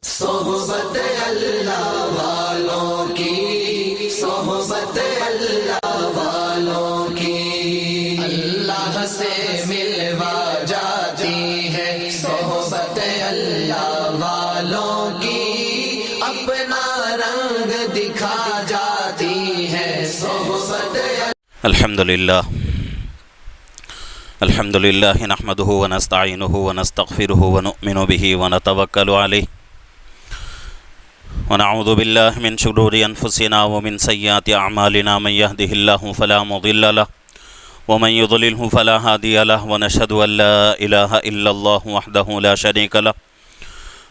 صحبت اللہ والوں کی، صحبت اللہ والوں کی، اللہ سے ملوا جاتی ہے صحبت اللہ والوں کی، اپنا رنگ دکھا جاتی ہے صحبت الحمدللہ نحمده ونستعینه ونستغفره ونؤمن به ونتوکل علیہ ونعوذ باللہ من شرور انفسنا ومن سیئات اعمالنا، من يهده الله فلا مضل له ومن يضلله فلا هادي له، ونشهد ان لا اله الا الله وحده لا شريك له،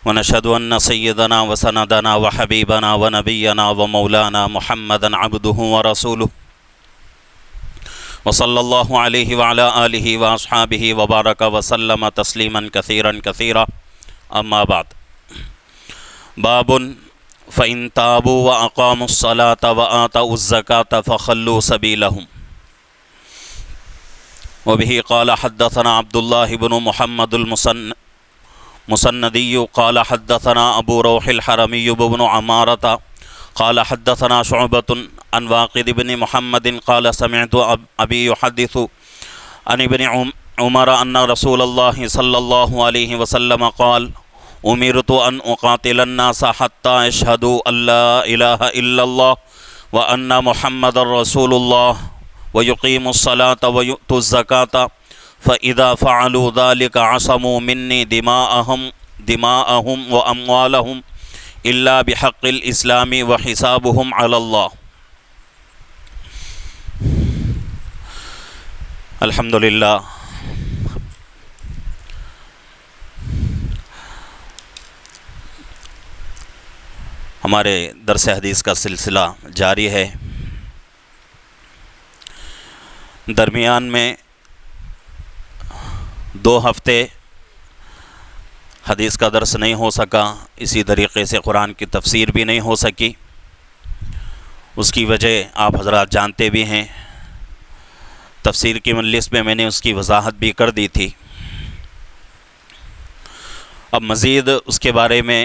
ونشهد ان سيدنا وسندنا وحبيبنا ونبينا ومولانا محمدا عبده ورسوله، وصلی اللہ علیہ وعلی آلہ واصحابہ وبارک وسلم تسلیما کثیرا کثیرا، اما بعد۔ باب فإن تابوا وأقاموا الصلاة وآتوا الزكاة فخلوا سبيلهم۔ وبه قال حدثنا عبد الله بن محمد المسندي قال حدثنا أبو روح الحرمي بن عمارة قال حدثنا شعبة عن واقد بن محمد قال سمعت أبي يحدث عن ابن عمر أن رسول الله صلى الله عليه وسلم قال أمرت أن أقاتل الناس حتى يشهدوا أن لا إله إلا الله وأن محمد رسول الله ويقيموا الصلاة ويؤتوا الزكاة فإذا فعلوا ذلك عصموا مني دماءهم وأموالهم إلا بحق الإسلام وحسابهم على الله۔ الحمدللہ ہمارے درس حدیث کا سلسلہ جاری ہے۔ درمیان میں 2 ہفتے حدیث کا درس نہیں ہو سکا، اسی طریقے سے قرآن کی تفسیر بھی نہیں ہو سکی۔ اس کی وجہ آپ حضرات جانتے بھی ہیں، تفسیر کی مجلس میں نے اس کی وضاحت بھی کر دی تھی۔ اب مزید اس کے بارے میں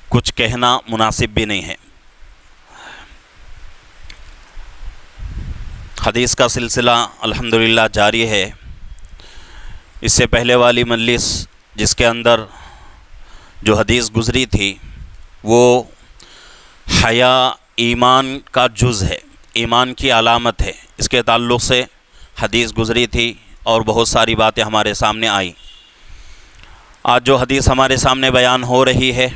کچھ کہنا مناسب بھی نہیں ہے۔ حدیث کا سلسلہ الحمدللہ جاری ہے۔ اس سے پہلے والی مجلس جس کے اندر جو حدیث گزری تھی وہ حیا ایمان کا جز ہے، ایمان کی علامت ہے، اس کے تعلق سے حدیث گزری تھی اور بہت ساری باتیں ہمارے سامنے آئیں۔ آج جو حدیث ہمارے سامنے بیان ہو رہی ہے،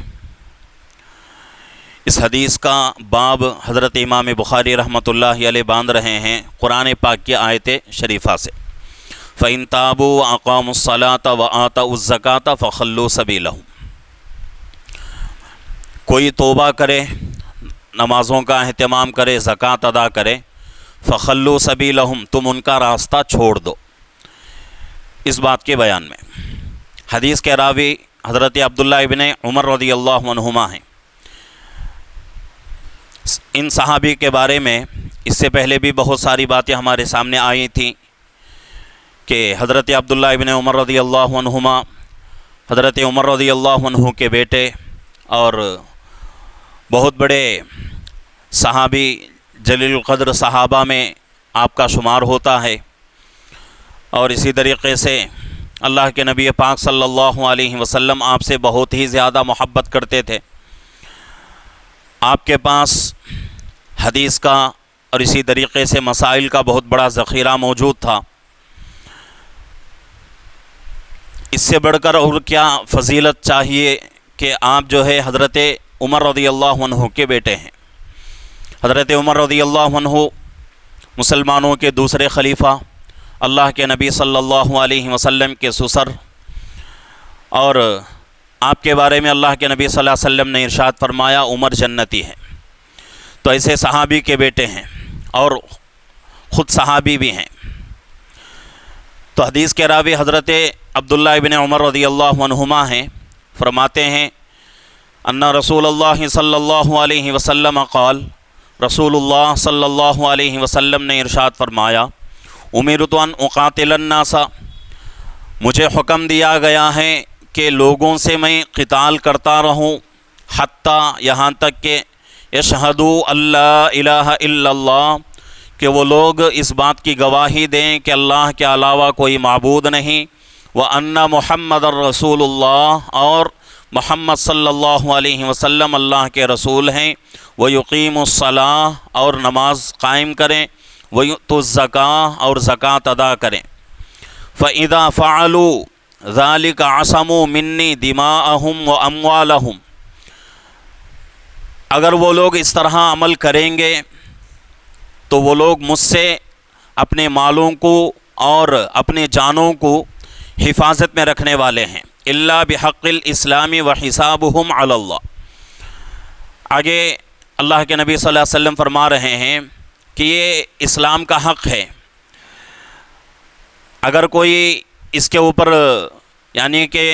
اس حدیث کا باب حضرت امام بخاری رحمۃ اللہ علیہ باندھ رہے ہیں قرآن پاک کی آیت شریفہ سے۔ فَإِن تَابُوا وَأَقَامُوا الصَّلَاةَ وَآتَوُا الزَّكَاةَ فَخَلُّوا سَبِيلَهُمْ۔ کوئی توبہ کرے، نمازوں کا اہتمام کرے، زکوٰۃ ادا کرے، فَخَلُّوا سَبِيلَهُمْ، تم ان کا راستہ چھوڑ دو۔ اس بات کے بیان میں حدیث کے راوی حضرت عبداللہ ابن عمر رضی اللہ عنہما ہیں۔ ان صحابی کے بارے میں اس سے پہلے بھی بہت ساری باتیں ہمارے سامنے آئی تھیں کہ حضرت عبداللہ ابن عمر رضی اللہ عنہما حضرت عمر رضی اللہ عنہ کے بیٹے اور بہت بڑے صحابی، جلیل القدر صحابہ میں آپ کا شمار ہوتا ہے، اور اسی طریقے سے اللہ کے نبی پاک صلی اللہ علیہ وسلم آپ سے بہت ہی زیادہ محبت کرتے تھے۔ آپ کے پاس حدیث کا اور اسی طریقے سے مسائل کا بہت بڑا ذخیرہ موجود تھا۔ اس سے بڑھ کر اور کیا فضیلت چاہیے کہ آپ جو ہے حضرت عمر رضی اللہ عنہ کے بیٹے ہیں۔ حضرت عمر رضی اللہ عنہ مسلمانوں کے دوسرے خلیفہ، اللہ کے نبی صلی اللہ علیہ وسلم کے سسر، اور آپ کے بارے میں اللہ کے نبی صلی اللہ علیہ وسلم نے ارشاد فرمایا عمر جنتی ہے۔ تو ایسے صحابی کے بیٹے ہیں اور خود صحابی بھی ہیں۔ تو حدیث کے راوی حضرت عبداللہ ابن عمر رضی اللہ عنہما ہیں، فرماتے ہیں ان رسول اللہ صلی اللہ علیہ وسلم قال، رسول اللہ صلی اللہ علیہ وسلم نے ارشاد فرمایا امرت ان اقاتل الناس، مجھے حکم دیا گیا ہے کے لوگوں سے میں قتال کرتا رہوں حتیٰ یہاں تک کہ یشہدوا اللہ الہ الا اللہ کہ وہ لوگ اس بات کی گواہی دیں کہ اللہ کے علاوہ کوئی معبود نہیں، وَأَنَّ مُحَمَّدَ الرَّسُولُ اللَّهِ اور محمد صلی اللہ علیہ وسلم اللہ کے رسول ہیں، وَيُقِيمُ الصَّلَاةَ اور نماز قائم کریں، وَيُؤْتُوا الزَّكَاةَ اور زکوٰۃ ادا کریں۔ فَإِذَا فَعَلُوا ذَلِكَ عَصَمُوا مِنِّي دِمَاءَهُمْ وَأَمْوَالَهُمْ اگر وہ لوگ اس طرح عمل کریں گے تو وہ لوگ مجھ سے اپنے مالوں کو اور اپنے جانوں کو حفاظت میں رکھنے والے ہیں، الا بحق الاسلام وحسابهم علی اللہ۔ آگے اللہ کے نبی صلی اللہ علیہ وسلم فرما رہے ہیں کہ یہ اسلام کا حق ہے، اگر کوئی اس کے اوپر یعنی کہ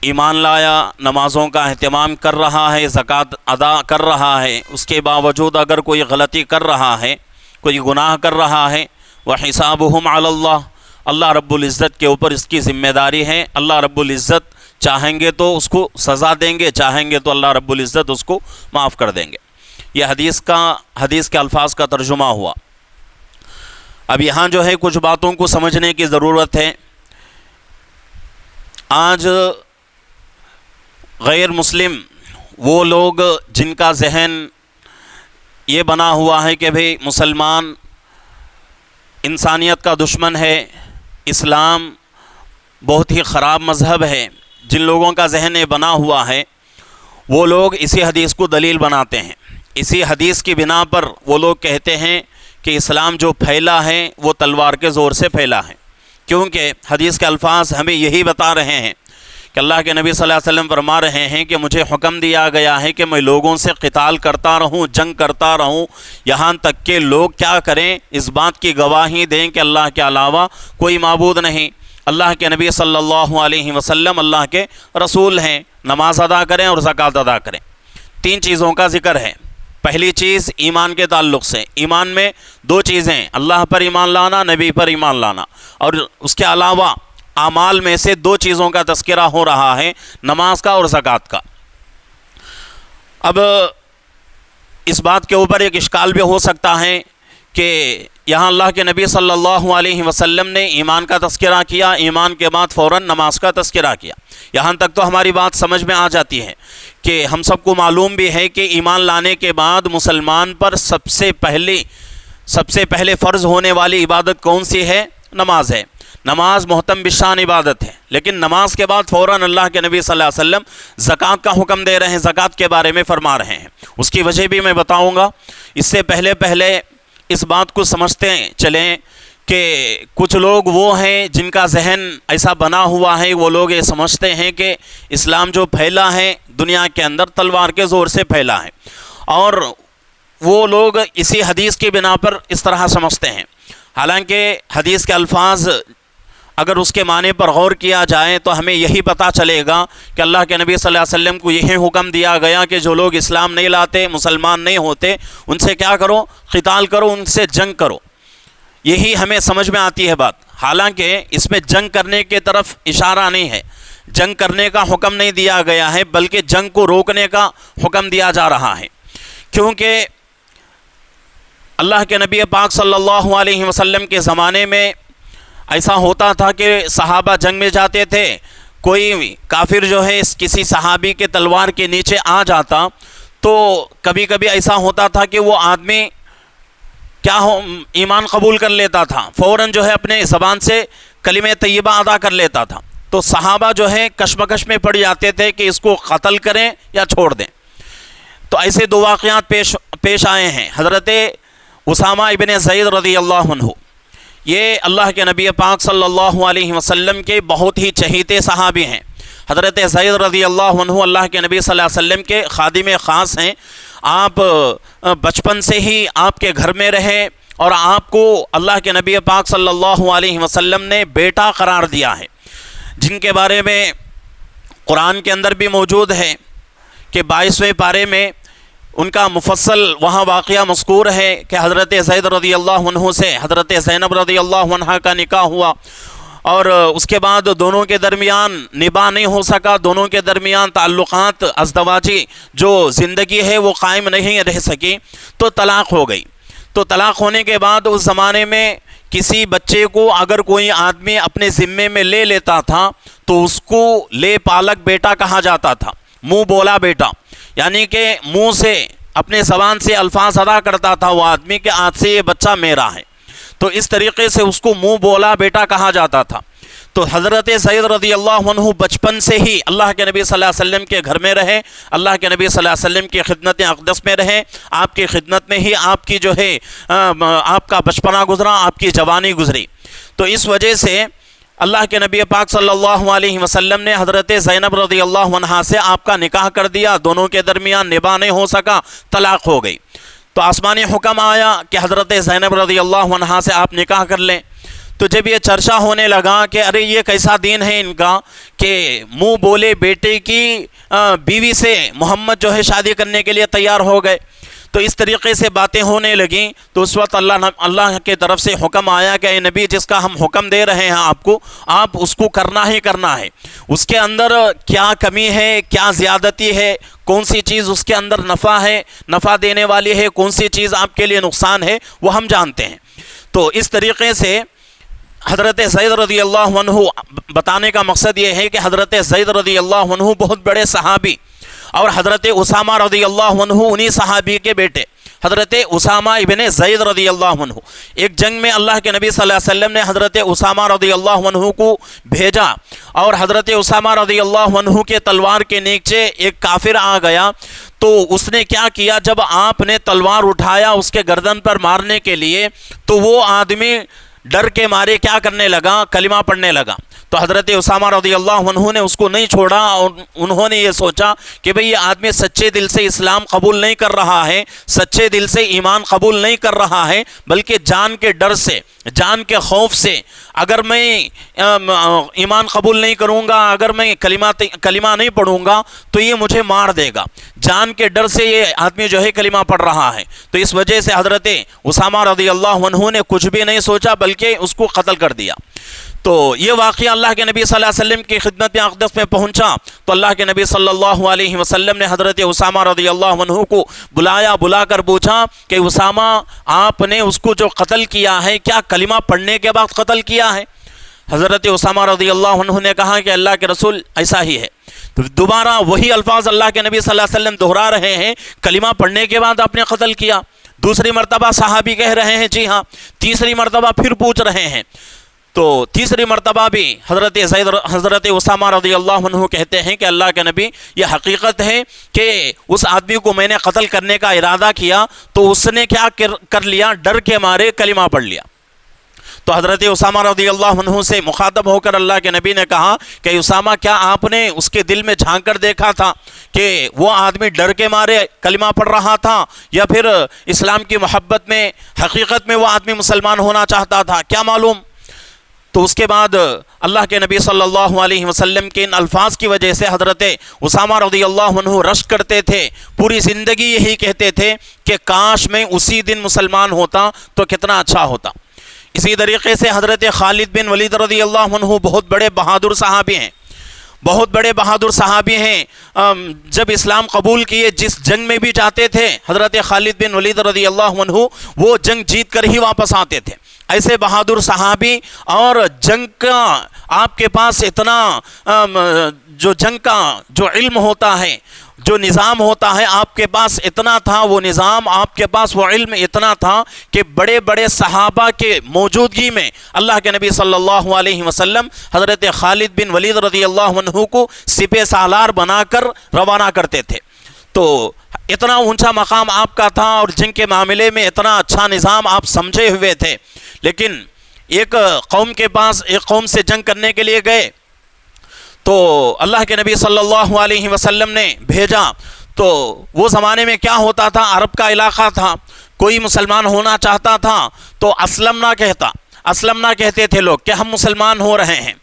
ایمان لایا، نمازوں کا اہتمام کر رہا ہے، زکوٰۃ ادا کر رہا ہے، اس کے باوجود اگر کوئی غلطی کر رہا ہے، کوئی گناہ کر رہا ہے، وَحِسَابُهُمْ عَلَى اللَّهِ اللہ رب العزت کے اوپر اس کی ذمہ داری ہے۔ اللہ رب العزت چاہیں گے تو اس کو سزا دیں گے، چاہیں گے تو اللہ رب العزت اس کو معاف کر دیں گے۔ یہ حدیث کے الفاظ کا ترجمہ ہوا۔ اب یہاں جو ہے کچھ باتوں کو سمجھنے کی ضرورت ہے۔ آج غیر مسلم وہ لوگ جن کا ذہن یہ بنا ہوا ہے کہ بھئی مسلمان انسانیت کا دشمن ہے، اسلام بہت ہی خراب مذہب ہے، جن لوگوں کا ذہن یہ بنا ہوا ہے وہ لوگ اسی حدیث کو دلیل بناتے ہیں۔ اسی حدیث کی بنا پر وہ لوگ کہتے ہیں کہ اسلام جو پھیلا ہے وہ تلوار کے زور سے پھیلا ہے، کیونکہ حدیث کے الفاظ ہمیں یہی بتا رہے ہیں کہ اللہ کے نبی صلی اللہ علیہ وسلم فرما رہے ہیں کہ مجھے حکم دیا گیا ہے کہ میں لوگوں سے قتال کرتا رہوں، جنگ کرتا رہوں، یہاں تک کہ لوگ کیا کریں، اس بات کی گواہی دیں کہ اللہ کے علاوہ کوئی معبود نہیں، اللہ کے نبی صلی اللہ علیہ وسلم اللہ کے رسول ہیں، نماز ادا کریں اور زکوٰۃ ادا کریں۔ تین چیزوں کا ذکر ہے۔ پہلی چیز ایمان کے تعلق سے، ایمان میں دو چیزیں، اللہ پر ایمان لانا، نبی پر ایمان لانا، اور اس کے علاوہ اعمال میں سے دو چیزوں کا تذکرہ ہو رہا ہے، نماز کا اور زکوٰۃ کا۔ اب اس بات کے اوپر ایک اشکال بھی ہو سکتا ہے کہ یہاں اللہ کے نبی صلی اللہ علیہ وسلم نے ایمان کا تذکرہ کیا، ایمان کے بعد فوراً نماز کا تذکرہ کیا۔ یہاں تک تو ہماری بات سمجھ میں آ جاتی ہے کہ ہم سب کو معلوم بھی ہے کہ ایمان لانے کے بعد مسلمان پر سب سے پہلے فرض ہونے والی عبادت کون سی ہے؟ نماز ہے۔ نماز محتم بشان عبادت ہے، لیکن نماز کے بعد فوراً اللہ کے نبی صلی اللہ علیہ وسلم زکوٰۃ کا حکم دے رہے ہیں، زکوٰۃ کے بارے میں فرما رہے ہیں۔ اس کی وجہ بھی میں بتاؤں گا۔ اس سے پہلے اس بات کو سمجھتے چلیں کہ کچھ لوگ وہ ہیں جن کا ذہن ایسا بنا ہوا ہے، وہ لوگ یہ سمجھتے ہیں کہ اسلام جو پھیلا ہے دنیا کے اندر تلوار کے زور سے پھیلا ہے، اور وہ لوگ اسی حدیث کی بنا پر اس طرح سمجھتے ہیں۔ حالانکہ حدیث کے الفاظ اگر اس کے معنی پر غور کیا جائے تو ہمیں یہی پتہ چلے گا کہ اللہ کے نبی صلی اللہ علیہ وسلم کو یہی حکم دیا گیا کہ جو لوگ اسلام نہیں لاتے، مسلمان نہیں ہوتے، ان سے کیا کرو؟ قتال کرو، ان سے جنگ کرو۔ یہی ہمیں سمجھ میں آتی ہے بات۔ حالانکہ اس میں جنگ کرنے کی طرف اشارہ نہیں ہے، جنگ کرنے کا حکم نہیں دیا گیا ہے، بلکہ جنگ کو روکنے کا حکم دیا جا رہا ہے، کیونکہ اللہ کے نبی پاک صلی اللہ علیہ وسلم کے زمانے میں ایسا ہوتا تھا کہ صحابہ جنگ میں جاتے تھے، کوئی کافر جو ہے کسی صحابی کے تلوار کے نیچے آ جاتا تو کبھی کبھی ایسا ہوتا تھا کہ وہ آدمی ایمان قبول کر لیتا تھا، فوراً جو ہے اپنے زبان سے کلمہ طیبہ ادا کر لیتا تھا، تو صحابہ جو ہے کشمکش میں پڑ جاتے تھے کہ اس کو قتل کریں یا چھوڑ دیں۔ تو ایسے دو واقعات پیش آئے ہیں۔ حضرت اسامہ ابن زید رضی اللہ عنہ، یہ اللہ کے نبی پاک صلی اللہ علیہ وسلم کے بہت ہی چہیتے صحابی ہیں۔ حضرت زید رضی اللہ عنہ اللہ کے نبی صلی اللہ علیہ وسلم کے خادم خاص ہیں۔ آپ بچپن سے ہی آپ کے گھر میں رہے اور آپ کو اللہ کے نبی پاک صلی اللہ علیہ وسلم نے بیٹا قرار دیا ہے، جن کے بارے میں قرآن کے اندر بھی موجود ہے کہ 22ویں پارے میں ان کا مفصل وہاں واقعہ مذکور ہے کہ حضرت زید رضی اللہ عنہ سے حضرت زینب رضی اللہ عنہ کا نکاح ہوا، اور اس کے بعد دونوں کے درمیان نباہ نہیں ہو سکا، دونوں کے درمیان تعلقات ازدواجی جو زندگی ہے وہ قائم نہیں رہ سکی، تو طلاق ہو گئی۔ تو طلاق ہونے کے بعد اس زمانے میں کسی بچے کو اگر کوئی آدمی اپنے ذمے میں لے لیتا تھا تو اس کو لے پالک بیٹا کہا جاتا تھا، منہ بولا بیٹا، یعنی کہ منہ سے اپنے زبان سے الفاظ ادا کرتا تھا وہ آدمی کہ آج سے یہ بچہ میرا ہے، تو اس طریقے سے اس کو منہ بولا بیٹا کہا جاتا تھا۔ تو حضرت زید رضی اللہ عنہ بچپن سے ہی اللہ کے نبی صلی اللہ علیہ وسلم کے گھر میں رہے، اللہ کے نبی صلی اللہ علیہ وسلم کی خدمت اقدس میں رہے، آپ کی خدمت میں ہی آپ کی جو ہے آپ کا بچپنا گزرا، آپ کی جوانی گزری۔ تو اس وجہ سے اللہ کے نبی پاک صلی اللہ علیہ وسلم نے حضرت زینب رضی اللہ عنہا سے آپ کا نکاح کر دیا، دونوں کے درمیان نباہ نہیں ہو سکا، طلاق ہو گئی۔ تو آسمانی حکم آیا کہ حضرت زینب رضی اللہ عنہا سے آپ نکاح کر لیں۔ تو جب یہ چرچا ہونے لگا کہ ارے یہ کیسا دین ہے ان کا کہ منہ بولے بیٹے کی بیوی سے محمد جو ہے شادی کرنے کے لیے تیار ہو گئے، تو اس طریقے سے باتیں ہونے لگیں۔ تو اس وقت اللہ کے طرف سے حکم آیا کہ اے نبی، جس کا ہم حکم دے رہے ہیں آپ کو، آپ اس کو کرنا ہی کرنا ہے۔ اس کے اندر کیا کمی ہے، کیا زیادتی ہے، کون سی چیز اس کے اندر نفع ہے، نفع دینے والی ہے، کون سی چیز آپ کے لیے نقصان ہے، وہ ہم جانتے ہیں۔ تو اس طریقے سے حضرت زید رضی اللہ عنہ بتانے کا مقصد یہ ہے کہ حضرت زید رضی اللہ عنہ بہت بڑے صحابی، اور حضرت اسامہ رضی اللہ عنہ انہی صحابی کے بیٹے حضرت اسامہ ابن زید رضی اللہ عنہ۔ ایک جنگ میں اللہ کے نبی صلی اللہ علیہ وسلم نے حضرت اسامہ رضی اللہ عنہ کو بھیجا، اور حضرت اسامہ رضی اللہ عنہ کے تلوار کے نیچے ایک کافر آ گیا۔ تو اس نے کیا کیا، جب آپ نے تلوار اٹھایا اس کے گردن پر مارنے کے لیے، تو وہ آدمی ڈر کے مارے کیا کرنے لگا، کلمہ پڑھنے لگا۔ تو حضرت اسامہ رضی اللہ عنہ نے اس کو نہیں چھوڑا، اور انہوں نے یہ سوچا کہ بھئی یہ آدمی سچے دل سے اسلام قبول نہیں کر رہا ہے، سچے دل سے ایمان قبول نہیں کر رہا ہے، بلکہ جان کے ڈر سے، جان کے خوف سے، اگر میں ایمان قبول نہیں کروں گا، اگر میں کلمہ نہیں پڑھوں گا تو یہ مجھے مار دے گا، جان کے ڈر سے یہ آدمی جو ہے کلمہ پڑھ رہا ہے۔ تو اس وجہ سے حضرت اسامہ رضی اللہ عنہ نے کچھ بھی نہیں سوچا بلکہ اس کو قتل کر دیا۔ تو یہ واقعہ اللہ کے نبی صلی اللہ علیہ وسلم کی خدمت اقدس میں پہنچا، تو اللہ کے نبی صلی اللہ علیہ وسلم نے حضرت اسامہ رضی اللہ عنہ کو بلا کر پوچھا کہ اسامہ، آپ نے اس کو جو قتل کیا ہے کیا کلمہ پڑھنے کے بعد قتل کیا ہے؟ حضرت اسامہ رضی اللہ عنہ نے کہا کہ اللہ کے رسول ایسا ہی ہے۔ تو دوبارہ وہی الفاظ اللہ کے نبی صلی اللہ علیہ وسلم دہرا رہے ہیں، کلمہ پڑھنے کے بعد آپ نے قتل کیا؟ دوسری مرتبہ صحابی کہہ رہے ہیں جی ہاں۔ تیسری مرتبہ پھر پوچھ رہے ہیں، تو تیسری مرتبہ بھی حضرت اسامہ رضی اللہ عنہ کہتے ہیں کہ اللہ کے نبی، یہ حقیقت ہے کہ اس آدمی کو میں نے قتل کرنے کا ارادہ کیا تو اس نے کیا کر لیا، ڈر کے مارے کلمہ پڑھ لیا۔ تو حضرت اسامہ رضی اللہ عنہ سے مخاطب ہو کر اللہ کے نبی نے کہا کہ اسامہ، کیا آپ نے اس کے دل میں جھانک کر دیکھا تھا کہ وہ آدمی ڈر کے مارے کلمہ پڑھ رہا تھا، یا پھر اسلام کی محبت میں حقیقت میں وہ آدمی مسلمان ہونا چاہتا تھا؟ کیا معلوم۔ تو اس کے بعد اللہ کے نبی صلی اللہ علیہ وسلم کے ان الفاظ کی وجہ سے حضرت اسامہ رضی اللہ عنہ رشک کرتے تھے، پوری زندگی یہی کہتے تھے کہ کاش میں اسی دن مسلمان ہوتا تو کتنا اچھا ہوتا۔ اسی طریقے سے حضرت خالد بن ولید رضی اللہ عنہ بہت بڑے بہادر صحابی ہیں، بہت بڑے بہادر صحابی ہیں۔ جب اسلام قبول کیے، جس جنگ میں بھی جاتے تھے حضرت خالد بن ولید رضی اللہ عنہ وہ جنگ جیت کر ہی واپس آتے تھے۔ ایسے بہادر صحابی، اور جنگ کا آپ کے پاس اتنا جو جنگ کا جو علم ہوتا ہے، جو نظام ہوتا ہے، آپ کے پاس اتنا تھا، وہ نظام آپ کے پاس وہ علم اتنا تھا کہ بڑے بڑے صحابہ کے موجودگی میں اللہ کے نبی صلی اللہ علیہ وسلم حضرت خالد بن ولید رضی اللہ عنہ کو سپہ سالار بنا کر روانہ کرتے تھے۔ تو اتنا اونچا مقام آپ کا تھا، اور جنگ کے معاملے میں اتنا اچھا نظام آپ سمجھے ہوئے تھے۔ لیکن ایک قوم کے پاس، ایک قوم سے جنگ کرنے کے لیے گئے، تو اللہ کے نبی صلی اللہ علیہ وسلم نے بھیجا۔ تو وہ زمانے میں کیا ہوتا تھا، عرب کا علاقہ تھا، کوئی مسلمان ہونا چاہتا تھا تو اسلمنا کہتے تھے لوگ کہ ہم مسلمان ہو رہے ہیں۔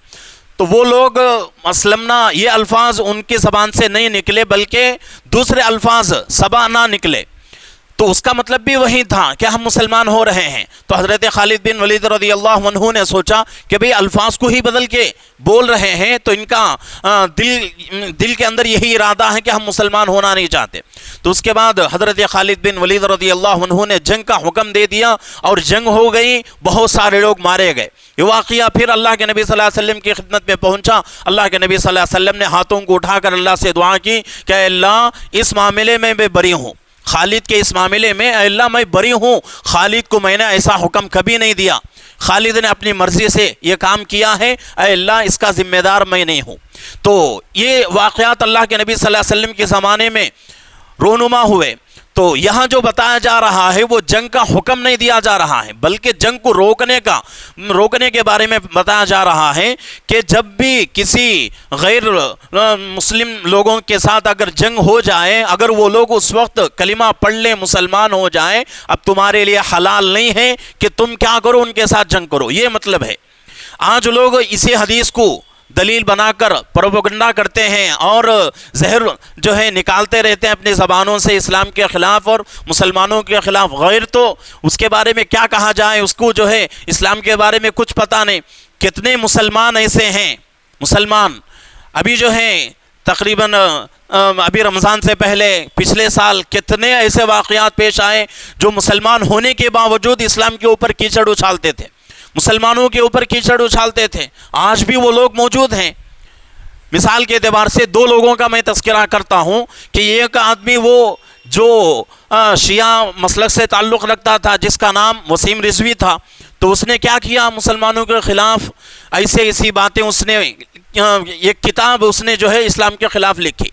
تو وہ لوگ اسلمنا، یہ الفاظ ان کی زبان سے نہیں نکلے بلکہ دوسرے الفاظ سبانا نکلے۔ تو اس کا مطلب بھی وہی تھا کہ ہم مسلمان ہو رہے ہیں. تو حضرت خالد بن ولید رضی اللہ عنہ نے سوچا کہ بھئی الفاظ کو ہی بدل کے بول رہے ہیں تو ان کا دل کے اندر یہی ارادہ ہے کہ ہم مسلمان ہونا نہیں چاہتے. تو اس کے بعد حضرت خالد بن ولید رضی اللہ عنہ نے جنگ کا حکم دے دیا اور جنگ ہو گئی، بہت سارے لوگ مارے گئے. یہ واقعہ پھر اللہ کے نبی صلی اللہ علیہ وسلم کی خدمت میں پہنچا. اللہ کے نبی صلی اللہ علیہ وسلم نے ہاتھوں کو اٹھا کر اللہ سے دعا کی کہ اے اللہ اس معاملے میں میں بری ہوں، خالد کے اس معاملے میں اے اللہ میں بری ہوں. خالد کو میں نے ایسا حکم کبھی نہیں دیا، خالد نے اپنی مرضی سے یہ کام کیا ہے، اے اللہ اس کا ذمہ دار میں نہیں ہوں. تو یہ واقعات اللہ کے نبی صلی اللہ علیہ وسلم کے زمانے میں رونما ہوئے. تو یہاں جو بتایا جا رہا ہے وہ جنگ کا حکم نہیں دیا جا رہا ہے، بلکہ جنگ کو روکنے کے بارے میں بتایا جا رہا ہے کہ جب بھی کسی غیر مسلم لوگوں کے ساتھ اگر جنگ ہو جائے، اگر وہ لوگ اس وقت کلمہ پڑھ لیں، مسلمان ہو جائیں، اب تمہارے لیے حلال نہیں ہے کہ تم کیا کرو، ان کے ساتھ جنگ کرو. یہ مطلب ہے. آج لوگ اسی حدیث کو دلیل بنا کر پروپیگنڈا کرتے ہیں اور زہر جو ہے نکالتے رہتے ہیں اپنی زبانوں سے اسلام کے خلاف اور مسلمانوں کے خلاف. غیر تو اس کے بارے میں کیا کہا جائے، اس کو جو ہے اسلام کے بارے میں کچھ پتہ نہیں. کتنے مسلمان ایسے ہیں، مسلمان ابھی جو ہیں تقریباً ابھی رمضان سے پہلے پچھلے سال کتنے ایسے واقعات پیش آئے جو مسلمان ہونے کے باوجود اسلام کے اوپر کیچڑ اچھالتے تھے، مسلمانوں کے اوپر کیچڑ اچھالتے تھے. آج بھی وہ لوگ موجود ہیں. مثال کے اعتبار سے دو لوگوں کا میں تذکرہ کرتا ہوں کہ ایک آدمی وہ جو شیعہ مسلک سے تعلق رکھتا تھا جس کا نام وسیم رضوی تھا. تو اس نے کیا کیا، مسلمانوں کے خلاف ایسی باتیں، اس نے ایک کتاب اس نے جو ہے اسلام کے خلاف لکھی،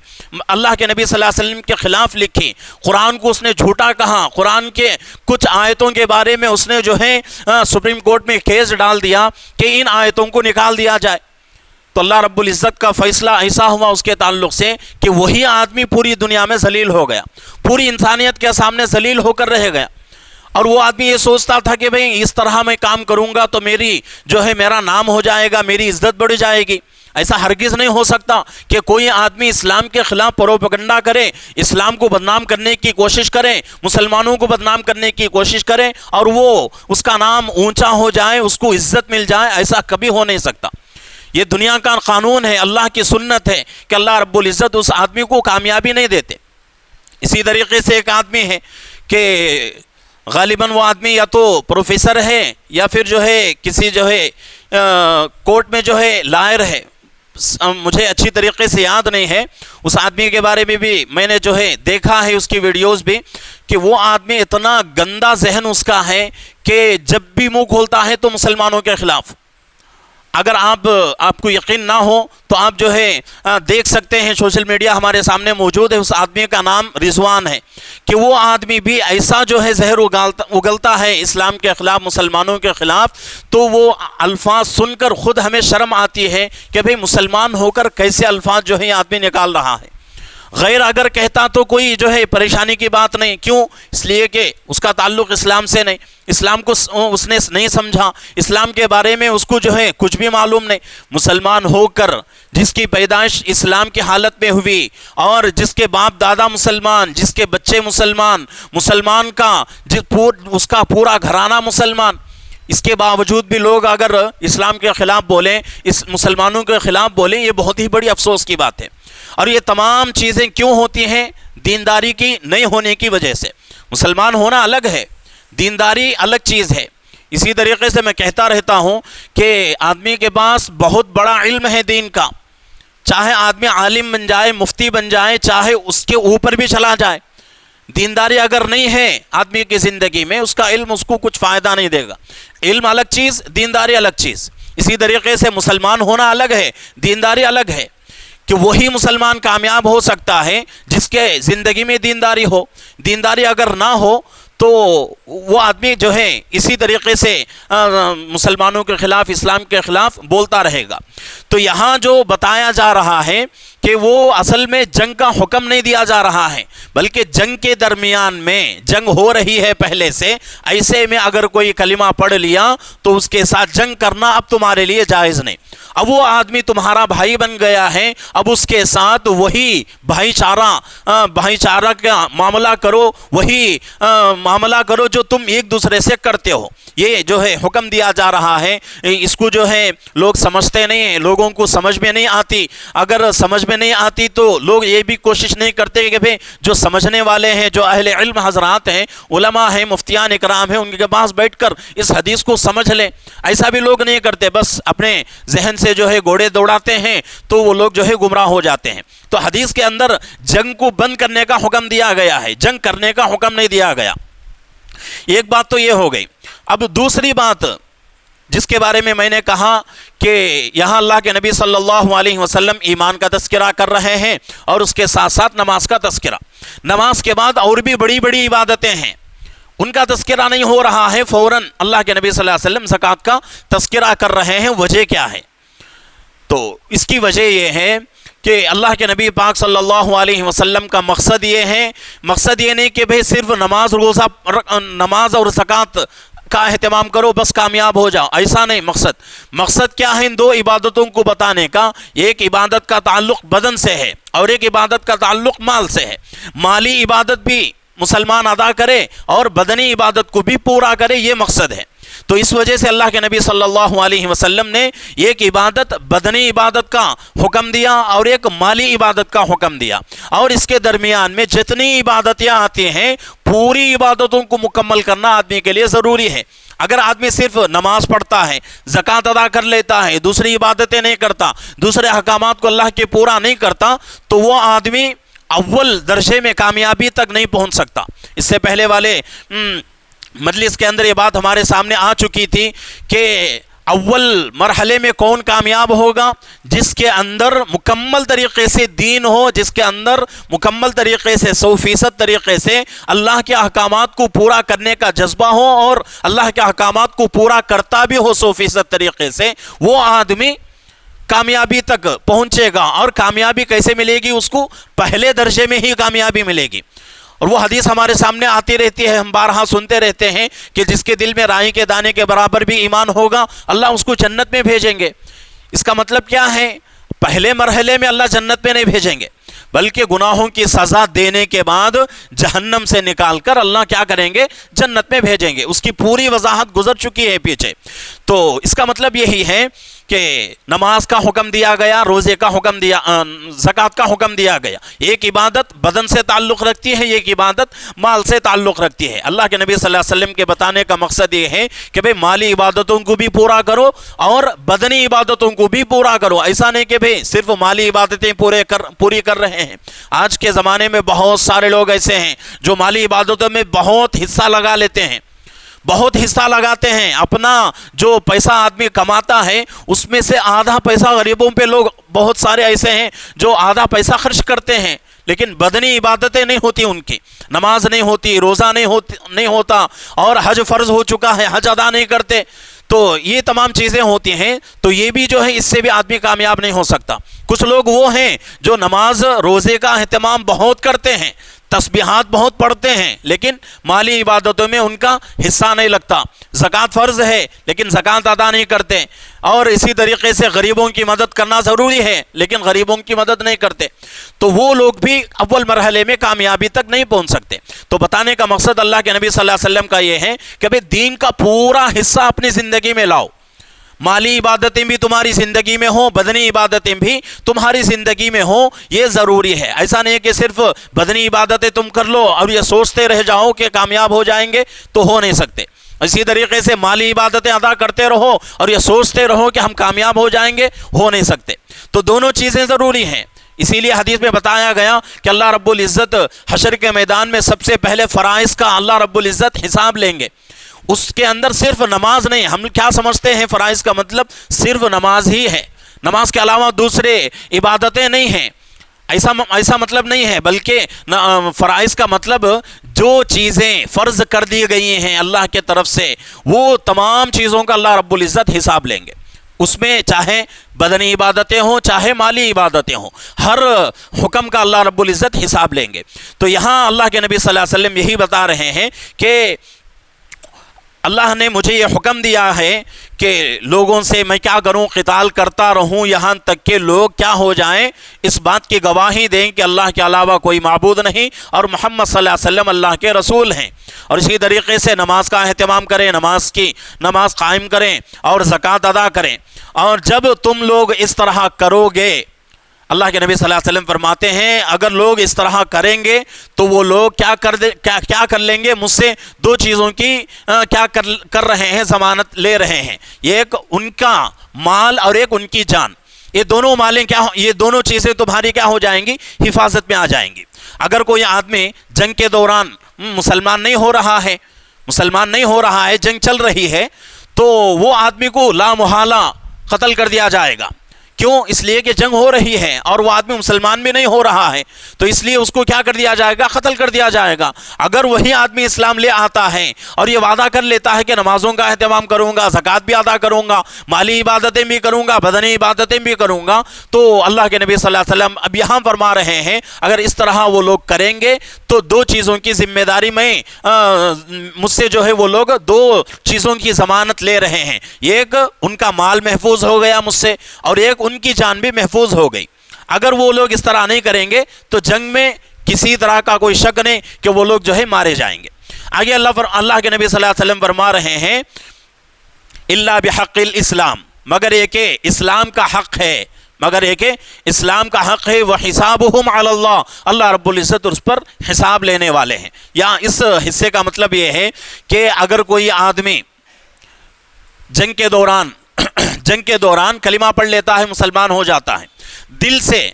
اللہ کے نبی صلی اللہ علیہ وسلم کے خلاف لکھی، قرآن کو اس نے جھوٹا کہا، قرآن کے کچھ آیتوں کے بارے میں اس نے جو ہے سپریم کورٹ میں کیس ڈال دیا کہ ان آیتوں کو نکال دیا جائے. تو اللہ رب العزت کا فیصلہ ایسا ہوا اس کے تعلق سے کہ وہی آدمی پوری دنیا میں ذلیل ہو گیا، پوری انسانیت کے سامنے ذلیل ہو کر رہ گیا. اور وہ آدمی یہ سوچتا تھا کہ بھئی اس طرح میں کام کروں گا تو میرا نام ہو جائے گا، میری عزت بڑھ جائے گی. ایسا ہرگز نہیں ہو سکتا کہ کوئی آدمی اسلام کے خلاف پروپیگنڈا کرے، اسلام کو بدنام کرنے کی کوشش کرے، مسلمانوں کو بدنام کرنے کی کوشش کرے اور وہ اس کا نام اونچا ہو جائے، اس کو عزت مل جائے. ایسا کبھی ہو نہیں سکتا. یہ دنیا کا قانون ہے، اللہ کی سنت ہے کہ اللہ رب العزت اس آدمی کو کامیابی نہیں دیتے. اسی طریقے سے ایک آدمی ہے کہ غالباً وہ آدمی یا تو پروفیسر ہے یا پھر جو ہے کسی جو ہے کورٹ میں جو ہے لائر ہے، مجھے اچھی طریقے سے یاد نہیں ہے. اس آدمی کے بارے میں بھی میں نے جو ہے دیکھا ہے، اس کی ویڈیوز بھی، کہ وہ آدمی اتنا گندا ذہن اس کا ہے کہ جب بھی منہ کھولتا ہے تو مسلمانوں کے خلاف. اگر آپ کو یقین نہ ہو تو آپ جو ہے دیکھ سکتے ہیں، سوشل میڈیا ہمارے سامنے موجود ہے. اس آدمی کا نام رضوان ہے کہ وہ آدمی بھی ایسا جو ہے زہر اگلتا ہے اسلام کے خلاف، مسلمانوں کے خلاف. تو وہ الفاظ سن کر خود ہمیں شرم آتی ہے کہ بھئی مسلمان ہو کر کیسے الفاظ جو ہے یہ آدمی نکال رہا ہے. غیر اگر کہتا تو کوئی جو ہے پریشانی کی بات نہیں. کیوں؟ اس لیے کہ اس کا تعلق اسلام سے نہیں، اسلام کو اس نے نہیں سمجھا، اسلام کے بارے میں اس کو جو ہے کچھ بھی معلوم نہیں. مسلمان ہو کر جس کی پیدائش اسلام کی حالت میں ہوئی اور جس کے باپ دادا مسلمان، جس کے بچے مسلمان کا اس کا پورا گھرانہ مسلمان، اس کے باوجود بھی لوگ اگر اسلام کے خلاف بولیں، اس مسلمانوں کے خلاف بولیں، یہ بہت ہی بڑی افسوس کی بات ہے. اور یہ تمام چیزیں کیوں ہوتی ہیں؟ دینداری کی نہیں ہونے کی وجہ سے. مسلمان ہونا الگ ہے، دینداری الگ چیز ہے. اسی طریقے سے میں کہتا رہتا ہوں کہ آدمی کے پاس بہت بڑا علم ہے دین کا، چاہے آدمی عالم بن جائے، مفتی بن جائے، چاہے اس کے اوپر بھی چلا جائے، دینداری اگر نہیں ہے آدمی کی زندگی میں، اس کا علم اس کو کچھ فائدہ نہیں دے گا. علم الگ چیز، دینداری الگ چیز. اسی طریقے سے مسلمان ہونا الگ ہے، دینداری الگ ہے. کہ وہی مسلمان کامیاب ہو سکتا ہے جس کے زندگی میں دینداری ہو. دینداری اگر نہ ہو تو وہ آدمی جو ہے اسی طریقے سے مسلمانوں کے خلاف، اسلام کے خلاف بولتا رہے گا. تو یہاں جو بتایا جا رہا ہے کہ وہ اصل میں جنگ کا حکم نہیں دیا جا رہا ہے، بلکہ جنگ کے درمیان میں جنگ ہو رہی ہے پہلے سے، ایسے میں اگر کوئی کلمہ پڑھ لیا تو اس کے ساتھ جنگ کرنا اب تمہارے لیے جائز نہیں. اب وہ آدمی تمہارا بھائی بن گیا ہے، اب اس کے ساتھ وہی بھائی چارہ کا معاملہ کرو، وہی معاملہ کرو جو تم ایک دوسرے سے کرتے ہو۔ یہ جو ہے حکم دیا جا رہا ہے، اس کو جو ہے لوگ سمجھتے نہیں ہیں، لوگوں کو سمجھ میں نہیں آتی۔ اگر سمجھ میں نہیں آتی تو لوگ یہ بھی کوشش نہیں کرتے کہ بھئی جو سمجھنے والے ہیں، جو اہل علم حضرات ہیں، علماء ہیں، مفتیان اکرام ہیں، ان کے پاس بیٹھ کر اس حدیث کو سمجھ لیں۔ ایسا بھی لوگ نہیں کرتے، بس اپنے ذہن سے جو ہے گھوڑے دوڑاتے ہیں تو وہ لوگ جو ہے گمراہ ہو جاتے ہیں۔ تو حدیث کے اندر جنگ کو بند کرنے کا حکم دیا گیا ہے، جنگ کرنے کا حکم نہیں دیا گیا۔ ایک بات تو یہ ہو گئی۔ اب دوسری بات جس کے بارے میں نے کہا کہ یہاں اللہ کے نبی صلی اللہ علیہ وسلم ایمان کا تذکرہ کر رہے ہیں اور اس کے ساتھ ساتھ نماز کا تذکرہ۔ نماز کے بعد اور بھی بڑی بڑی عبادتیں ہیں، ان کا تذکرہ نہیں ہو رہا ہے، فوراً اللہ کے نبی صلی اللہ علیہ وسلم زکوٰۃ کا تذکرہ کر رہے ہیں۔ وجہ کیا ہے؟ تو اس کی وجہ یہ ہے کہ اللہ کے نبی پاک صلی اللہ علیہ وسلم کا مقصد یہ ہے، مقصد یہ نہیں کہ بھئی صرف نماز اور زکوٰۃ کا اہتمام کرو بس کامیاب ہو جاؤ، ایسا نہیں۔ مقصد کیا ہے ان دو عبادتوں کو بتانے کا؟ ایک عبادت کا تعلق بدن سے ہے اور ایک عبادت کا تعلق مال سے ہے۔ مالی عبادت بھی مسلمان ادا کرے اور بدنی عبادت کو بھی پورا کرے، یہ مقصد ہے۔ تو اس وجہ سے اللہ کے نبی صلی اللہ علیہ وسلم نے ایک عبادت بدنی عبادت کا حکم دیا اور ایک مالی عبادت کا حکم دیا، اور اس کے درمیان میں جتنی عبادتیں آتی ہیں پوری عبادتوں کو مکمل کرنا آدمی کے لیے ضروری ہے۔ اگر آدمی صرف نماز پڑھتا ہے، زکوٰۃ ادا کر لیتا ہے، دوسری عبادتیں نہیں کرتا، دوسرے احکامات کو اللہ کے پورا نہیں کرتا، تو وہ آدمی اول درجے میں کامیابی تک نہیں پہنچ سکتا۔ اس سے پہلے والے مجلس کے اندر یہ بات ہمارے سامنے آ چکی تھی کہ اول مرحلے میں کون کامیاب ہوگا؟ جس کے اندر مکمل طریقے سے دین ہو، جس کے اندر مکمل طریقے سے 100% طریقے سے اللہ کے احکامات کو پورا کرنے کا جذبہ ہو اور اللہ کے احکامات کو پورا کرتا بھی ہو 100% طریقے سے، وہ آدمی کامیابی تک پہنچے گا۔ اور کامیابی کیسے ملے گی؟ اس کو پہلے درجے میں ہی کامیابی ملے گی۔ اور وہ حدیث ہمارے سامنے آتی رہتی ہے، ہم بارہا سنتے رہتے ہیں کہ جس کے دل میں رائی کے دانے کے برابر بھی ایمان ہوگا اللہ اس کو جنت میں بھیجیں گے۔ اس کا مطلب کیا ہے؟ پہلے مرحلے میں اللہ جنت میں نہیں بھیجیں گے، بلکہ گناہوں کی سزا دینے کے بعد جہنم سے نکال کر اللہ کیا کریں گے؟ جنت میں بھیجیں گے۔ اس کی پوری وضاحت گزر چکی ہے پیچھے۔ تو اس کا مطلب یہی ہے کہ نماز کا حکم دیا گیا، روزے کا حکم دیا، زکوٰۃ کا حکم دیا گیا۔ ایک عبادت بدن سے تعلق رکھتی ہے، ایک عبادت مال سے تعلق رکھتی ہے۔ اللہ کے نبی صلی اللہ علیہ وسلم کے بتانے کا مقصد یہ ہے کہ بھئی مالی عبادتوں کو بھی پورا کرو اور بدنی عبادتوں کو بھی پورا کرو۔ ایسا نہیں کہ بھئی صرف مالی عبادتیں پوری کر رہے ہیں۔ آج کے زمانے میں بہت سارے لوگ ایسے ہیں جو مالی عبادتوں میں بہت حصہ لگا لیتے ہیں، بہت حصہ لگاتے ہیں۔ اپنا جو پیسہ آدمی کماتا ہے اس میں سے آدھا پیسہ غریبوں پہ، لوگ بہت سارے ایسے ہیں جو آدھا پیسہ خرچ کرتے ہیں، لیکن بدنی عبادتیں نہیں ہوتی، ان کی نماز نہیں ہوتی، روزہ نہیں ہوتا، اور حج فرض ہو چکا ہے، حج ادا نہیں کرتے۔ تو یہ تمام چیزیں ہوتی ہیں، تو یہ بھی جو ہے اس سے بھی آدمی کامیاب نہیں ہو سکتا۔ کچھ لوگ وہ ہیں جو نماز روزے کا اہتمام بہت کرتے ہیں، تسبیحات بہت پڑھتے ہیں، لیکن مالی عبادتوں میں ان کا حصہ نہیں لگتا۔ زکوٰۃ فرض ہے لیکن زکوٰۃ ادا نہیں کرتے، اور اسی طریقے سے غریبوں کی مدد کرنا ضروری ہے لیکن غریبوں کی مدد نہیں کرتے، تو وہ لوگ بھی اول مرحلے میں کامیابی تک نہیں پہنچ سکتے۔ تو بتانے کا مقصد اللہ کے نبی صلی اللہ علیہ وسلم کا یہ ہے کہ بھئی دین کا پورا حصہ اپنی زندگی میں لاؤ۔ مالی عبادتیں بھی تمہاری زندگی میں ہوں، بدنی عبادتیں بھی تمہاری زندگی میں ہوں، یہ ضروری ہے۔ ایسا نہیں کہ صرف بدنی عبادتیں تم کر لو اور یہ سوچتے رہ جاؤ کہ کامیاب ہو جائیں گے، تو ہو نہیں سکتے۔ اسی طریقے سے مالی عبادتیں ادا کرتے رہو اور یہ سوچتے رہو کہ ہم کامیاب ہو جائیں گے، ہو نہیں سکتے۔ تو دونوں چیزیں ضروری ہیں۔ اسی لیے حدیث میں بتایا گیا کہ اللہ رب العزت حشر کے میدان میں سب سے پہلے فرائض کا اللہ رب العزت حساب لیں گے۔ اس کے اندر صرف نماز نہیں، ہم کیا سمجھتے ہیں فرائض کا مطلب صرف نماز ہی ہے، نماز کے علاوہ دوسرے عبادتیں نہیں ہیں، ایسا مطلب نہیں ہے، بلکہ فرائض کا مطلب جو چیزیں فرض کر دی گئی ہیں اللہ کے طرف سے، وہ تمام چیزوں کا اللہ رب العزت حساب لیں گے۔ اس میں چاہے بدنی عبادتیں ہوں چاہے مالی عبادتیں ہوں، ہر حکم کا اللہ رب العزت حساب لیں گے۔ تو یہاں اللہ کے نبی صلی اللہ علیہ وسلم یہی بتا رہے ہیں کہ اللہ نے مجھے یہ حکم دیا ہے کہ لوگوں سے میں کیا کروں، قتال کرتا رہوں یہاں تک کہ لوگ کیا ہو جائیں، اس بات کی گواہی دیں کہ اللہ کے علاوہ کوئی معبود نہیں اور محمد صلی اللہ علیہ وسلم اللہ کے رسول ہیں۔ اور اسی طریقے سے نماز کا اہتمام کریں، نماز قائم کریں اور زکوٰۃ ادا کریں۔ اور جب تم لوگ اس طرح کرو گے، اللہ کے نبی صلی اللہ علیہ وسلم فرماتے ہیں اگر لوگ اس طرح کریں گے تو وہ لوگ کیا کر لیں گے، مجھ سے دو چیزوں کی کیا کر رہے ہیں، ضمانت لے رہے ہیں، ایک ان کا مال اور ایک ان کی جان۔ یہ دونوں مالیں یہ دونوں چیزیں تمہاری کیا ہو جائیں گی، حفاظت میں آ جائیں گی۔ اگر کوئی آدمی جنگ کے دوران مسلمان نہیں ہو رہا ہے، جنگ چل رہی ہے، تو وہ آدمی کو لا محالہ قتل کر دیا جائے گا۔ کیوں؟ اس لیے کہ جنگ ہو رہی ہے اور وہ آدمی مسلمان بھی نہیں ہو رہا ہے، تو اس لیے اس کو کیا کر دیا جائے گا، قتل کر دیا جائے گا۔ اگر وہی آدمی اسلام لے آتا ہے اور یہ وعدہ کر لیتا ہے کہ نمازوں کا اہتمام کروں گا، زکوٰۃ بھی ادا کروں گا، مالی عبادتیں بھی کروں گا، بدنی عبادتیں بھی کروں گا، تو اللہ کے نبی صلی اللہ علیہ وسلم اب یہاں فرما رہے ہیں اگر اس طرح وہ لوگ کریں گے تو دو چیزوں کی ذمہ داری میں مجھ سے جو ہے وہ لوگ دو چیزوں کی ضمانت لے رہے ہیں، ایک ان کا مال محفوظ ہو گیا مجھ سے اور ایک ان کی جان بھی محفوظ ہو گئی۔ اگر وہ لوگ اس طرح نہیں کریں گے تو جنگ میں کسی طرح کا کوئی شک نہیں کہ وہ لوگ جو ہے مارے جائیں گے۔ آگے اللہ کے نبی صلی اللہ علیہ وسلم فرما رہے ہیں الا بحق الاسلام، مگر یہ کہ اسلام کا حق ہے، وحسابہم علی اللہ، اللہ رب العزت اس پر حساب لینے والے ہیں۔ یا اس حصے کا مطلب یہ ہے کہ اگر کوئی آدمی جنگ کے دوران کلمہ پڑھ لیتا ہے، مسلمان ہو جاتا ہے، دل سے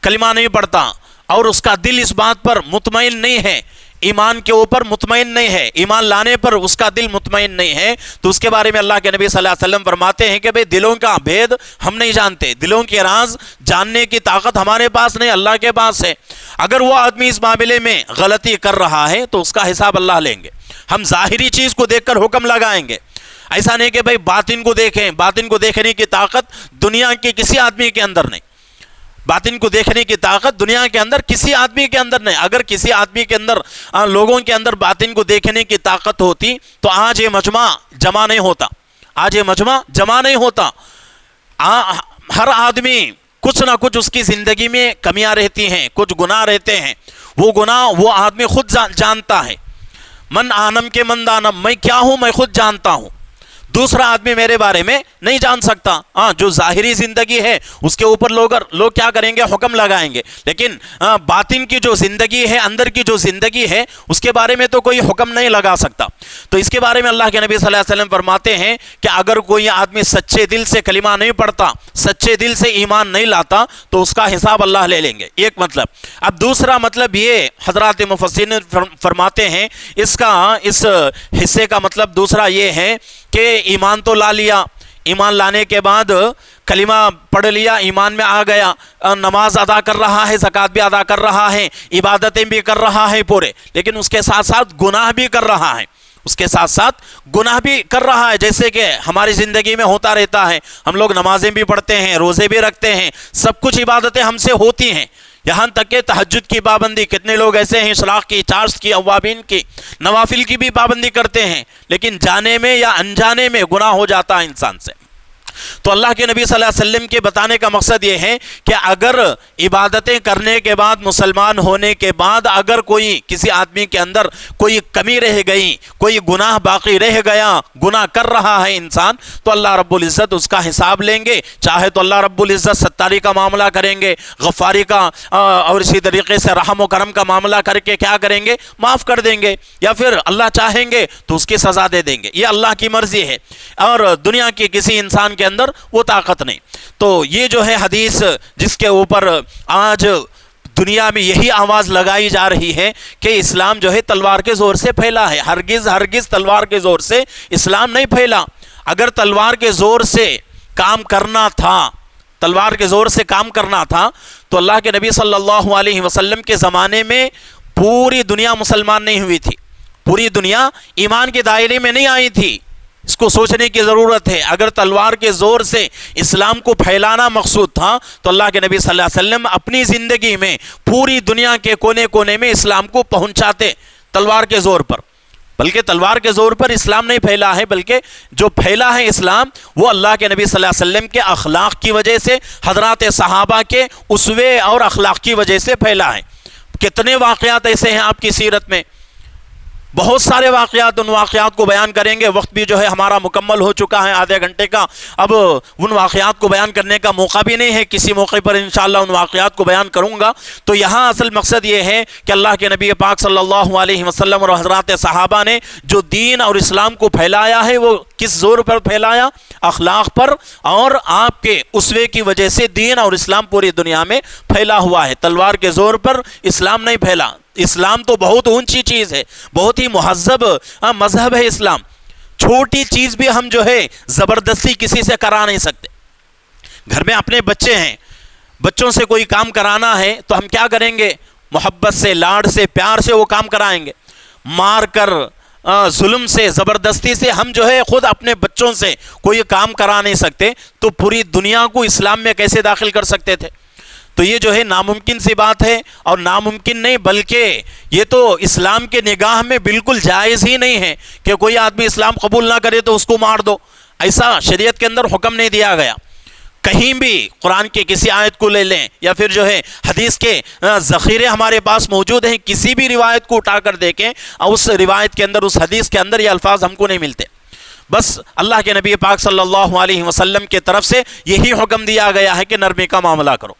کلمہ نہیں پڑھتا اور اس کا دل اس بات پر مطمئن نہیں ہے، ایمان کے اوپر مطمئن نہیں ہے، ایمان لانے پر اس کا دل مطمئن نہیں ہے، تو اس کے بارے میں اللہ کے نبی صلی اللہ علیہ وسلم فرماتے ہیں کہ بھئی دلوں کا بھید ہم نہیں جانتے، دلوں کے راز جاننے کی طاقت ہمارے پاس نہیں، اللہ کے پاس ہے۔ اگر وہ آدمی اس معاملے میں غلطی کر رہا ہے تو اس کا حساب اللہ لیں گے۔ ہم ظاہری چیز کو دیکھ کر حکم لگائیں گے، ایسا نہیں کہ بھئی باطن کو دیکھیں، باطن کو دیکھنے کی طاقت دنیا کے کسی آدمی کے اندر نہیں، باطن کو دیکھنے کی طاقت دنیا کے اندر کسی آدمی کے اندر نہیں۔ اگر کسی آدمی کے اندر لوگوں کے اندر باطن کو دیکھنے کی طاقت ہوتی تو آج یہ مجمع جمع نہیں ہوتا۔ ہر آدمی کچھ نہ کچھ اس کی زندگی میں کمیاں رہتی ہیں، کچھ گناہ رہتے ہیں، وہ گناہ وہ آدمی خود جانتا ہے۔ من آنم کے من دانم، میں کیا ہوں میں خود جانتا ہوں، دوسرا آدمی میرے بارے میں نہیں جان سکتا۔ جو ظاہری زندگی ہے اس کے اوپر لوگ کیا کریں گے، حکم لگائیں گے، لیکن باطن کی جو زندگی ہے، اندر کی جو زندگی ہے، اس کے بارے میں تو کوئی حکم نہیں لگا سکتا۔ تو اس کے بارے میں اللہ کے نبی صلی اللہ علیہ وسلم فرماتے ہیں کہ اگر کوئی آدمی سچے دل سے کلمہ نہیں پڑھتا، سچے دل سے ایمان نہیں لاتا، تو اس کا حساب اللہ لے لیں گے، ایک مطلب۔ اب دوسرا مطلب یہ حضرات مفسرین فرماتے ہیں اس حصے کا مطلب دوسرا یہ ہے کہ ایمان تو لا لیا، ایمان لانے کے بعد کلمہ پڑھ لیا، ایمان میں آ گیا، نماز ادا کر رہا ہے، زکوٰۃ بھی ادا کر رہا ہے، عبادتیں بھی کر رہا ہے پورے، لیکن اس کے ساتھ ساتھ گناہ بھی کر رہا ہے، جیسے کہ ہماری زندگی میں ہوتا رہتا ہے، ہم لوگ نمازیں بھی پڑھتے ہیں، روزے بھی رکھتے ہیں، سب کچھ عبادتیں ہم سے ہوتی ہیں، یہاں تک کہ تہجد کی پابندی، کتنے لوگ ایسے ہیں اشراق کی، چارج کی، اوابین کی، نوافل کی بھی پابندی کرتے ہیں، لیکن جانے میں یا انجانے میں گناہ ہو جاتا ہے انسان سے۔ تو اللہ کے نبی صلی اللہ علیہ وسلم کے بتانے کا مقصد یہ ہے کہ اگر عبادتیں کرنے کے بعد، مسلمان ہونے کے بعد اگر کسی آدمی کے اندر کوئی کمی رہ گئی، کوئی گناہ باقی رہ گیا، گناہ کر رہا ہے انسان، تو اللہ رب العزت اس کا حساب لیں گے۔ چاہے تو اللہ رب العزت ستاری کا معاملہ کریں گے، غفاری کا اور اسی طریقے سے رحم و کرم کا معاملہ کر کے کیا کریں گے، معاف کر دیں گے، یا پھر اللہ چاہیں گے تو اس کی سزا دے دیں گے، یہ اللہ کی مرضی ہے، اور دنیا کی کسی انسان کے اندر وہ طاقت نہیں۔ تو یہ جو ہے حدیث جس کے اوپر آج دنیا میں یہی آواز لگائی جا رہی ہے کہ اسلام جو ہے تلوار کے زور سے پھیلا ہے، ہرگز تلوار کے زور سے اسلام نہیں پھیلا۔ اگر تلوار کے زور سے کام کرنا تھا تو اللہ کے نبی صلی اللہ علیہ وسلم کے زمانے میں پوری دنیا مسلمان نہیں ہوئی تھی، پوری دنیا ایمان کے دائرے میں نہیں آئی تھی۔ اس کو سوچنے کی ضرورت ہے، اگر تلوار کے زور سے اسلام کو پھیلانا مقصود تھا تو اللہ کے نبی صلی اللہ علیہ وسلم اپنی زندگی میں پوری دنیا کے کونے کونے میں اسلام کو پہنچاتے، تلوار کے زور پر بلکہ تلوار کے زور پر اسلام نہیں پھیلا ہے، بلکہ جو پھیلا ہے اسلام وہ اللہ کے نبی صلی اللہ علیہ وسلم کے اخلاق کی وجہ سے، حضرات صحابہ کے اسوے اور اخلاق کی وجہ سے پھیلا ہے۔ کتنے واقعات ایسے ہیں آپ کی سیرت میں، بہت سارے واقعات، ان واقعات کو بیان کریں گے، وقت بھی جو ہے ہمارا مکمل ہو چکا ہے آدھے گھنٹے کا، اب ان واقعات کو بیان کرنے کا موقع بھی نہیں ہے، کسی موقع پر انشاءاللہ ان واقعات کو بیان کروں گا۔ تو یہاں اصل مقصد یہ ہے کہ اللہ کے نبی پاک صلی اللہ علیہ وسلم اور حضرات صحابہ نے جو دین اور اسلام کو پھیلایا ہے وہ کس زور پر پھیلایا؟ اخلاق پر، اور آپ کے اسوے کی وجہ سے دین اور اسلام پوری دنیا میں پھیلا ہوا ہے۔ تلوار کے زور پر اسلام نہیں پھیلا، اسلام تو بہت اونچی چیز ہے، بہت ہی مہذب مذہب ہے اسلام۔ چھوٹی چیز بھی ہم جو ہے زبردستی کسی سے کرا نہیں سکتے۔ گھر میں اپنے بچے ہیں، بچوں سے کوئی کام کرانا ہے تو ہم کیا کریں گے؟ محبت سے، لاڈ سے، پیار سے وہ کام کرائیں گے۔ مار کر، ظلم سے، زبردستی سے ہم جو ہے خود اپنے بچوں سے کوئی کام کرا نہیں سکتے، تو پوری دنیا کو اسلام میں کیسے داخل کر سکتے تھے؟ تو یہ جو ہے ناممکن سی بات ہے، اور ناممکن نہیں بلکہ یہ تو اسلام کے نگاہ میں بالکل جائز ہی نہیں ہے کہ کوئی آدمی اسلام قبول نہ کرے تو اس کو مار دو، ایسا شریعت کے اندر حکم نہیں دیا گیا۔ کہیں بھی قرآن کے کسی آیت کو لے لیں یا پھر جو ہے حدیث کے ذخیرے ہمارے پاس موجود ہیں، کسی بھی روایت کو اٹھا کر دیکھیں اور اس روایت کے اندر، اس حدیث کے اندر یہ الفاظ ہم کو نہیں ملتے۔ بس اللہ کے نبی پاک صلی اللہ علیہ وسلم کے طرف سے یہی حکم دیا گیا ہے کہ نرمی کا معاملہ کرو۔